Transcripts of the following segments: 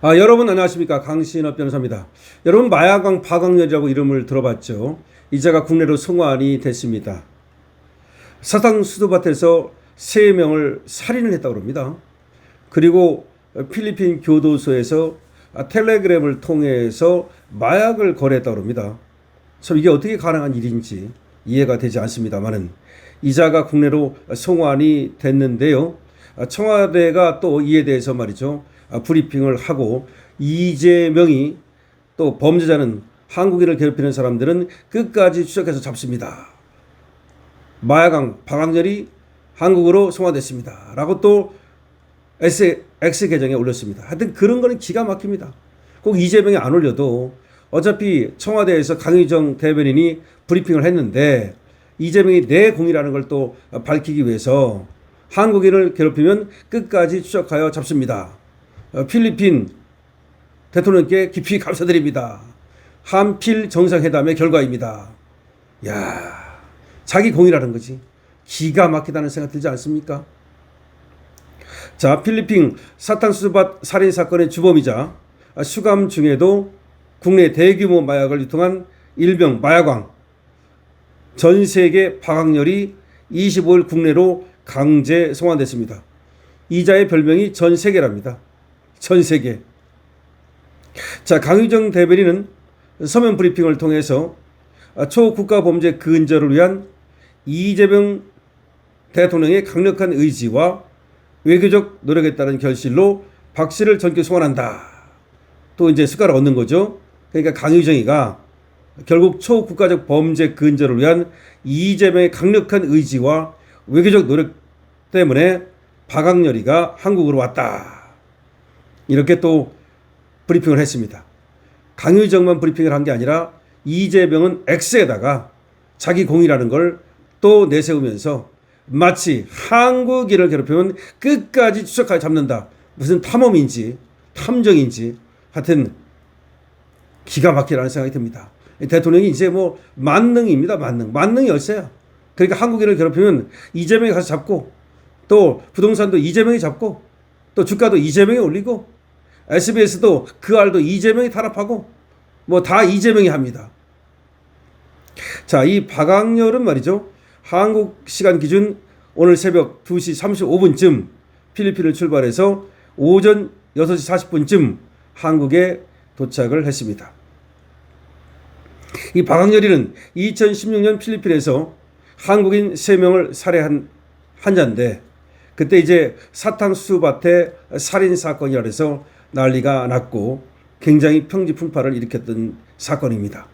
여러분 안녕하십니까. 강신업 변호사입니다. 여러분 마야광 박광렬이라고 이름을 들어봤죠. 이자가 국내로 송환이 됐습니다. 사상 수도밭에서 3명을 살인을 했다고 합니다. 그리고 필리핀 교도소에서 텔레그램을 통해서 마약을 거래했다고 합니다. 참 이게 어떻게 가능한 일인지 이해가 되지 않습니다만은 이자가 국내로 송환이 됐는데요. 청와대가 또 이에 대해서 말이죠. 브리핑을 하고 이재명이 또 범죄자는 한국인을 괴롭히는 사람들은 끝까지 추적해서 잡습니다. 마야광 박광렬이 한국으로 송환됐습니다. 라고 또 X 계정에 올렸습니다. 하여튼 그런 거는 기가 막힙니다. 꼭 이재명이 안 올려도 어차피 청와대에서 강의정 대변인이 브리핑을 했는데 이재명이 내공이라는 걸 또 밝히기 위해서 한국인을 괴롭히면 끝까지 추적하여 잡습니다. 필리핀 대통령께 깊이 감사드립니다. 한필 정상회담의 결과입니다. 야, 자기 공이라는 거지. 기가 막히다는 생각 들지 않습니까? 자, 필리핀 사탕수수밭 살인 사건의 주범이자 수감 중에도 국내 대규모 마약을 유통한 일명 마야광 전 세계 박광렬이 25일 국내로 강제 송환됐습니다. 이자의 별명이 전 세계랍니다. 전 세계. 자, 강의정 대변인은 서면 브리핑을 통해서 초국가 범죄 근절을 위한 이재명 대통령의 강력한 의지와 외교적 노력에 따른 결실로 박 씨를 전격 송환한다. 또 이제 숟가락 얻는 거죠. 그러니까 강의정이가 결국 초국가적 범죄 근절을 위한 이재명의 강력한 의지와 외교적 노력 때문에 박광렬이가 한국으로 왔다. 이렇게 또 브리핑을 했습니다. 강의정만 브리핑을 한 게 아니라 이재명은 X에다가 자기 공이라는 걸 또 내세우면서 마치 한국인을 괴롭히면 끝까지 추적하여 잡는다. 무슨 탐험인지 탐정인지 하여튼 기가 막히라는 생각이 듭니다. 대통령이 이제 뭐 만능입니다. 만능 열쇠야. 그러니까 한국인을 괴롭히면 이재명이 가서 잡고 또 부동산도 이재명이 잡고 또 주가도 이재명이 올리고 SBS도 그 알도 이재명이 탄압하고 뭐 다 이재명이 합니다. 자, 이 박광렬은 말이죠. 한국 시간 기준 오늘 새벽 2시 35분쯤 필리핀을 출발해서 오전 6시 40분쯤 한국에 도착을 했습니다. 이 박광렬이는 2016년 필리핀에서 한국인 3명을 살해한 환자인데 그때 이제 사탕수수밭의 살인사건이라 해서 난리가 났고 굉장히 평지풍파를 일으켰던 사건입니다.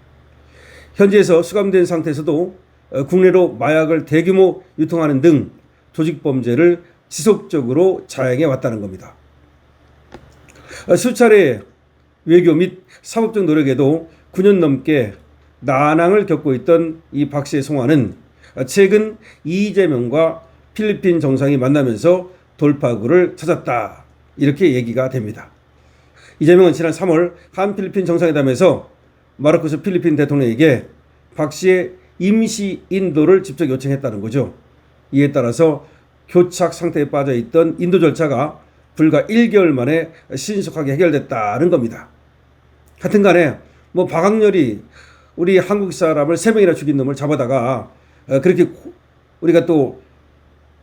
현지에서 수감된 상태에서도 국내로 마약을 대규모 유통하는 등 조직범죄를 지속적으로 자행해 왔다는 겁니다. 수차례 외교 및 사법적 노력에도 9년 넘게 난항을 겪고 있던 이 박 씨의 송환은 최근 이재명과 필리핀 정상이 만나면서 돌파구를 찾았다. 이렇게 얘기가 됩니다. 이재명은 지난 3월 한 필리핀 정상회담에서 마르코스 필리핀 대통령에게 박 씨의 임시 인도를 직접 요청했다는 거죠. 이에 따라서 교착 상태에 빠져 있던 인도 절차가 불과 1개월 만에 신속하게 해결됐다는 겁니다. 하여튼 간에 뭐 박광렬이 우리 한국 사람을 3명이나 죽인 놈을 잡아다가 그렇게 우리가 또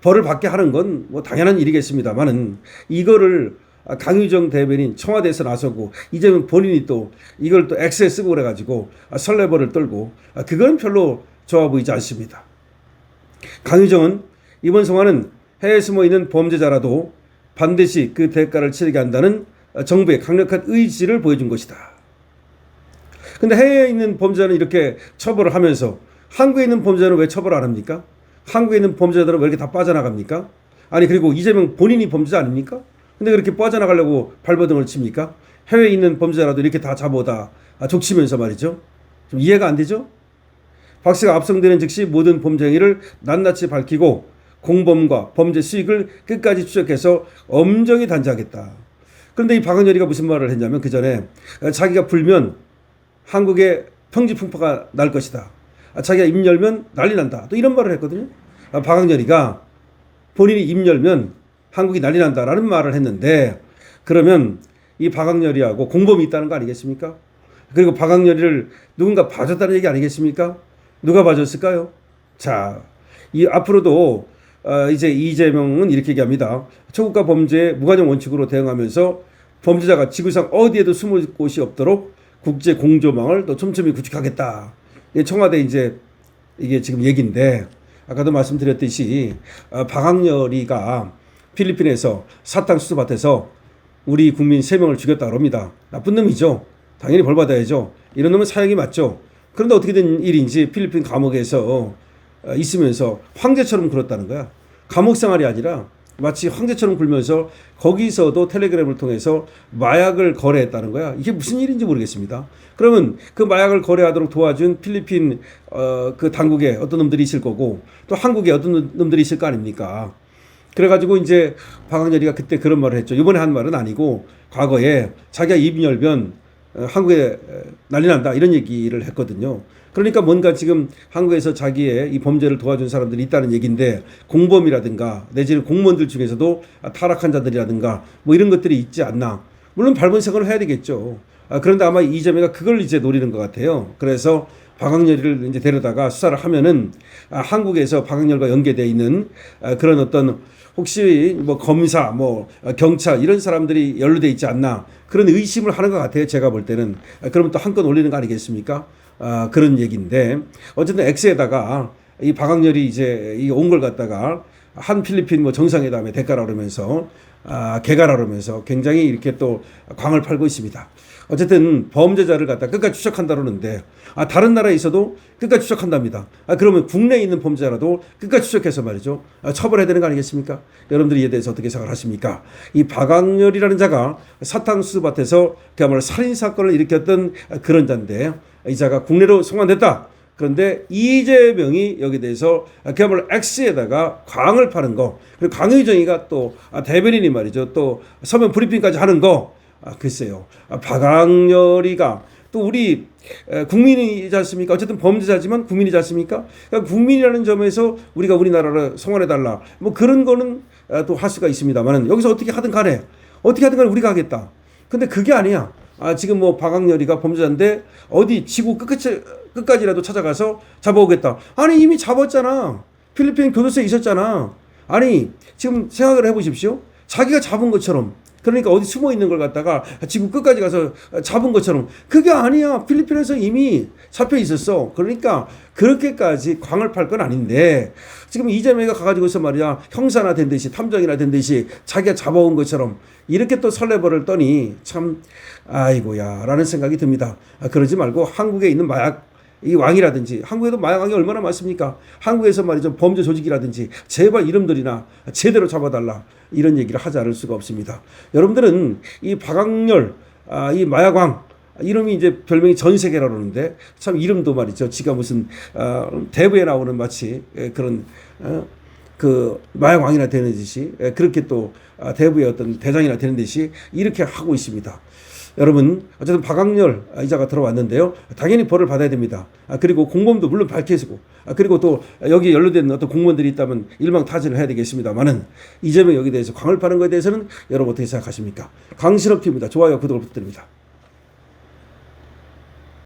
벌을 받게 하는 건 뭐 당연한 일이겠습니다만은 이거를 강의정 대변인 청와대에서 나서고 이재명 본인이 또 이걸 또 X에 쓰고 그래가지고 설레벌을 떨고 그건 별로 좋아 보이지 않습니다. 강의정은 이번 송환은 해외에 숨어있는 범죄자라도 반드시 그 대가를 치르게 한다는 정부의 강력한 의지를 보여준 것이다. 근데 해외에 있는 범죄자는 이렇게 처벌을 하면서 한국에 있는 범죄자는 왜 처벌 안 합니까? 한국에 있는 범죄자들은 왜 이렇게 다 빠져나갑니까? 아니 그리고 이재명 본인이 범죄자 아닙니까? 근데 그렇게 빠져나가려고 발버둥을 칩니까? 해외에 있는 범죄자라도 이렇게 다 잡아다 족치면서 말이죠. 좀 이해가 안 되죠? 박 씨가 압송되는 즉시 모든 범죄 행위를 낱낱이 밝히고 공범과 범죄 수익을 끝까지 추적해서 엄정히 단죄하겠다. 그런데 이 박광렬이가 무슨 말을 했냐면 그 전에 자기가 불면 한국에 평지풍파가 날 것이다. 자기가 입 열면 난리 난다. 또 이런 말을 했거든요. 박광렬이가 본인이 입 열면 한국이 난리 난다라는 말을 했는데 그러면 이 박학렬이하고 공범이 있다는 거 아니겠습니까? 그리고 박학렬이를 누군가 봐줬다는 얘기 아니겠습니까? 누가 봐줬을까요? 자, 이 앞으로도 이제 이재명은 이렇게 얘기합니다. 초국가 범죄에 무관용 원칙으로 대응하면서 범죄자가 지구상 어디에도 숨을 곳이 없도록 국제 공조망을 또 촘촘히 구축하겠다. 청와대 이제 이게 지금 얘기인데, 아까도 말씀드렸듯이 박학렬이가 필리핀에서 사탕수수밭에서 우리 국민 3명을 죽였다고 합니다. 나쁜 놈이죠. 당연히 벌 받아야죠. 이런 놈은 사형이 맞죠. 그런데 어떻게 된 일인지 필리핀 감옥에서 있으면서 황제처럼 굴었다는 거야. 감옥 생활이 아니라 마치 황제처럼 굴면서 거기서도 텔레그램을 통해서 마약을 거래했다는 거야. 이게 무슨 일인지 모르겠습니다. 그러면 그 마약을 거래하도록 도와준 필리핀 그 당국에 어떤 놈들이 있을 거고 또 한국에 어떤 놈들이 있을 거 아닙니까? 그래가지고 이제 박학렬이가 그때 그런 말을 했죠. 이번에 한 말은 아니고 과거에 자기가 입이 열면 한국에 난리 난다 이런 얘기를 했거든요. 그러니까 뭔가 지금 한국에서 자기의 이 범죄를 도와준 사람들이 있다는 얘기인데 공범이라든가 내지는 공무원들 중에서도 타락한 자들이라든가 뭐 이런 것들이 있지 않나. 물론 발본색을 해야 되겠죠. 그런데 아마 이재명이 그걸 이제 노리는 것 같아요. 그래서 박학렬이를 이제 데려다가 수사를 하면은 한국에서 박학렬과 연계되어 있는 그런 어떤 혹시 뭐 검사, 뭐 경찰 이런 사람들이 연루돼 있지 않나 그런 의심을 하는 것 같아요. 제가 볼 때는. 그러면 또 한 건 올리는 거 아니겠습니까? 그런 얘기인데 어쨌든 X에다가 이 박학렬이 이제 이 온 걸 갖다가 한 필리핀 뭐 정상회담에 대가라 그러면서 개가라 그러면서 굉장히 이렇게 또 광을 팔고 있습니다. 어쨌든 범죄자를 갖다 끝까지 추적한다 그러는데 다른 나라에 있어도 끝까지 추적한답니다. 그러면 국내에 있는 범죄자라도 끝까지 추적해서 말이죠. 처벌해야 되는 거 아니겠습니까? 여러분들이 이에 대해서 어떻게 생각을 하십니까? 이 박학렬이라는 자가 사탕수수밭에서 그야말로 살인사건을 일으켰던 그런 자인데 이 자가 국내로 송환됐다. 그런데 이재명이 여기에 대해서 그야말로 X에다가 광을 파는 거 그리고 강효정이가 또 대변인이 말이죠. 또 서면 브리핑까지 하는 거 글쎄요. 박학렬이가 또 우리 국민이지 않습니까? 어쨌든 범죄자지만 국민이지 않습니까? 그러니까 국민이라는 점에서 우리가 우리나라를 송환해달라. 뭐 그런 거는 또 할 수가 있습니다만은 여기서 어떻게 하든 간에 우리가 하겠다. 근데 그게 아니야. 지금 뭐 박학렬이가 범죄자인데 어디 지구 끝까지라도 찾아가서 잡아오겠다. 아니 이미 잡았잖아. 필리핀 교도소에 있었잖아. 아니 지금 생각을 해보십시오. 자기가 잡은 것처럼 그러니까 어디 숨어 있는 걸 갖다가 지구 끝까지 가서 잡은 것처럼 그게 아니야. 필리핀에서 이미 잡혀 있었어. 그러니까 그렇게까지 광을 팔 건 아닌데 지금 이재명이 가가지고서 말이야 형사나 된 듯이 탐정이나 된 듯이 자기가 잡아온 것처럼 이렇게 또 설레버를 떠니 참 아이고야 라는 생각이 듭니다. 그러지 말고 한국에 있는 마약 이 왕이라든지 한국에도 마약왕이 얼마나 많습니까? 한국에서 말이죠 범죄 조직이라든지 제발 이름들이나 제대로 잡아달라 이런 얘기를 하지 않을 수가 없습니다. 여러분들은 이 박학렬 이 마약왕 이름이 이제 별명이 전 세계라고 그러는데 참 이름도 말이죠 지가 무슨 대부에 나오는 마치 그런 그 마약왕이나 되는 듯이 그렇게 또 대부의 어떤 대장이나 되는 듯이 이렇게 하고 있습니다. 여러분 어쨌든 박학렬 이자가 들어왔는데요. 당연히 벌을 받아야 됩니다. 그리고 공범도 물론 밝혀지고 그리고 또 여기에 연루된 어떤 공무원들이 있다면 일망타진을 해야 되겠습니다만은 이재명 여기에 대해서 광을 파는 것에 대해서는 여러분 어떻게 생각하십니까? 강신업 TV입니다. 좋아요 구독을 부탁드립니다.